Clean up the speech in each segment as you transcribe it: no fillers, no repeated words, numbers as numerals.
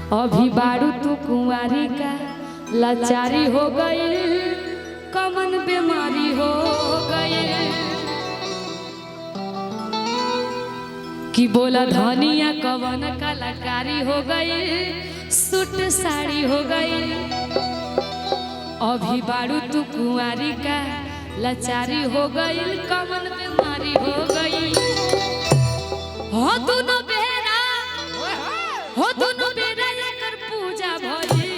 अभी बारू तू कुंवारी का लाचारी हो गई, कमन बीमारी हो गई कि बोला धनिया कवन कलाकारी हो गई, सूट साड़ी हो गई। अभी बारू तू कुंवारी का लाचारी हो गई, कमन बीमारी हो गई। हो दोनों बेरा, हो दोनों बेरा कर पूजा भई,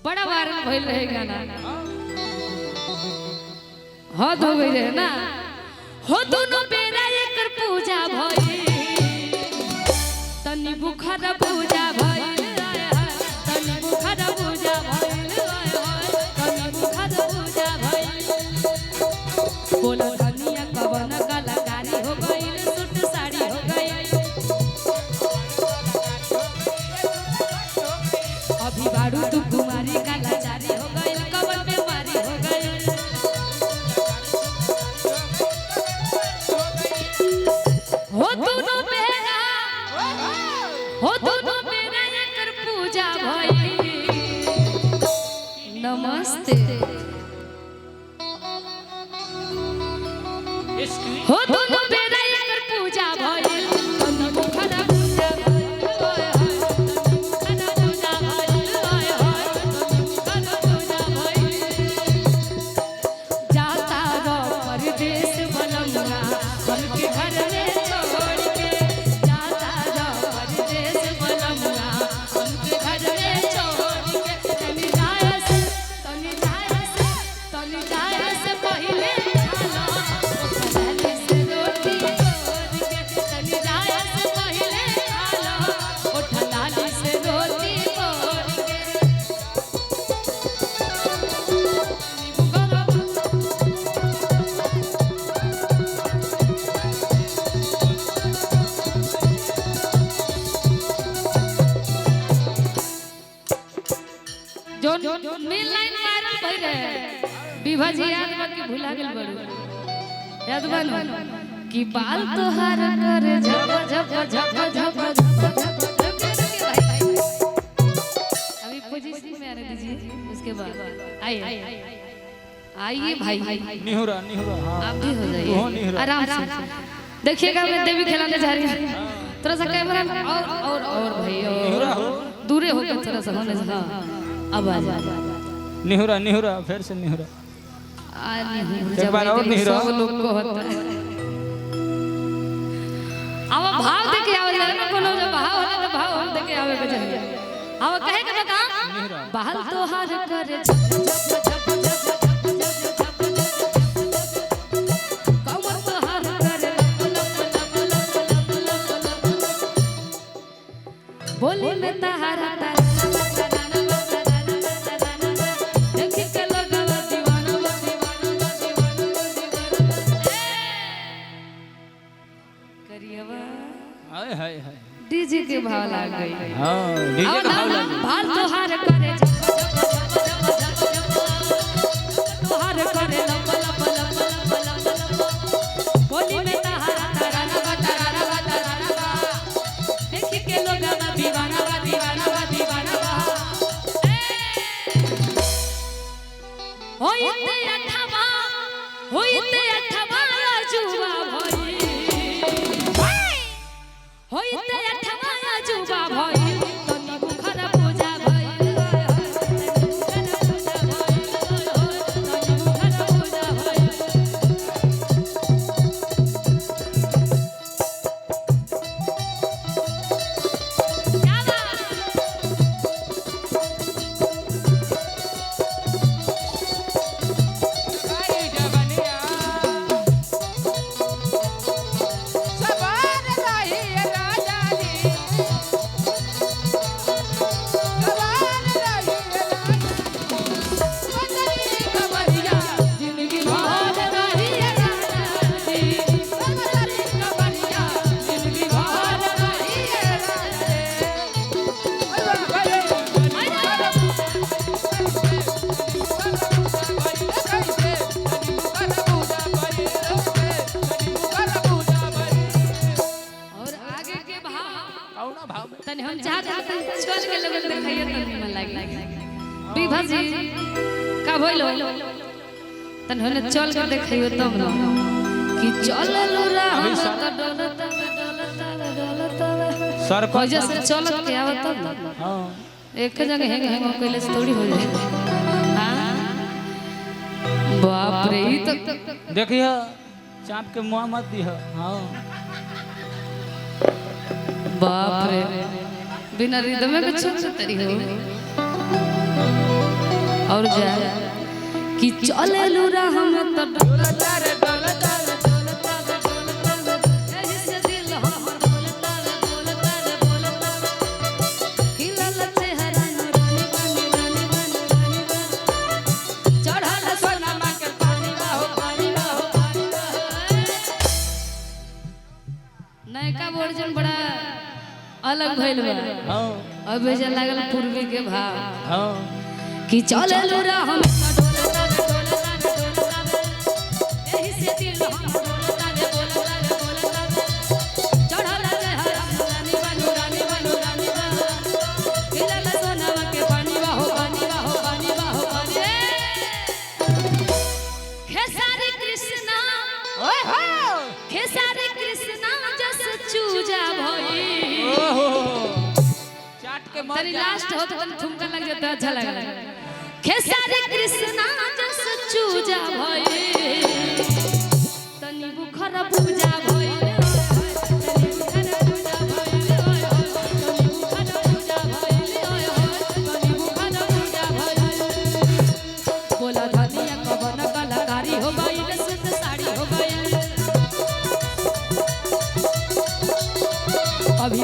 बड़ा वायरल भइल रहे गाना। हद हो गई रहे ना। हो दोनों बेरा कर पूजा भई, तनी बुखार पूजा भइल, तनी बुखार पूजा भइल, तनी बुखार पूजा भइल। बोला धनिया कवन कलाकारी हो गई, सूट साड़ी हो गई। अभी बारू तू कुमारी का लाचारी हो गई, कवन बीमारी हो गई। हो दोनों बेरा, हो दोनों बेरा कर पूजा भई। नमस्ते। हो दोनों बेरा कर पूजा भई, तनी बुखार पूजा भई, तनी बुखार पूजा भई, तनी बुखार पूजा भई। जाता रो परदेश बनमुना, हमके घर में छोड़ के। जाता रो परदेश बनमुना, हमके घर में छोड़ के। तनी जाए से, तनी जाए से, तनी जाए से पहिले खाना, उठलाली से रोटी तोड़ के। तनी जाए से पहिले खाना, उठलाली से रोटी तोड़ के। जो मेन लाइन वायरल भई रहे, विभा जी याद बा कि भुला गेल बड़ू, याद बा न कि बाल तोहार कर झप झप झप झप झप। अभी पोजीशन में आने दीजिए, उसके बाद आइए आइए भाई। निहुरा निहुरा, हाँ आप भी हो जाइए आराम से। देखिएगा मैं देवी खिलाने जा रही हूँ, थोड़ा सा कैमरा और भाई और दूरे होकर थोड़ा सा होने से। हाँ अब आ जा। निहुरा निहुरा, फिर से निहुरा। एक बार और निहुरा। सब लोग को होता है। अब भाव देके आवे ना, कोनो जो भाव होला तो भाव हम देके आवे के चाहिए। अब कहे के का बहाल तोहार करे झप झप झप झप। कमर तोहार करे बोली में तहारा डीजे के भाव लाग गई। हाँ डीजे का भाव लाग गई। भाल तोहार करे तोहार करे लप लप लप लप लप। बोली में तहारा ताराना बा ताराना बा ताराना बा। देख के लोग बा दीवाना बा दीवाना बा दीवाना बा। होइते अठवा, होइते अठवा जुवा भई, होइते अठवा जुवा भई, तनी बुखार पूजा भई, तने हम चाहते हैं चल के लोग देखाइए त निमन लागी विभा जी का भइलो तने होने चल के देखाइयो तब न कि चललू राह त डोलता सर खोजे से चल के आवत तब न हां एक जगह हैंग कइले से थोड़ी हो जाए हां बाप रे ई तो देखिए चाप के मुंह मत दिह हां बाप रे बिना रिदम में कुछ तरी हो और जा कि चले लूरा हम तो डोलता रे डोलता रे डोलता रे डोलता रे एही से दिल हमर बोलता रे बोलता रे बोलता रे खिलल चेहरा रानी बनी रानी बनी रानी बनी चढ़ल सोनमा के पानी बाहो पानी बाहो पानी बाहो नयका वर्जन बड़ा अलग भइल बा हां अब जे लागल पूर्वी के भाव हां कि चले लूरा हम डोलता रे डोलता रे डोलता रे एही से दिल हम डोलता रे बोलता रे बोलता रे चढ़ल चेहरा रानी बनु रानी बनु रानी बनु खिलल सोनमा के पानी बाहो पानी बाहो पानी बाहो पानी खेसारी कृष्णा ओए हो खेसारी कृष्णा जस चूजा भई ओहो चाट के मत तेरी लास्ट हो तो तन ठुमका लग जाता अच्छा लगा खेसारी कृष्णा जस चूजा भई तनी बुखर पूजा भई तनी बुखर पूजा भई तनी बुखर पूजा भई तनी बुखर पूजा भई बोला धनिया कवन कलाकारी हो गई सुत साड़ी हो गई अभी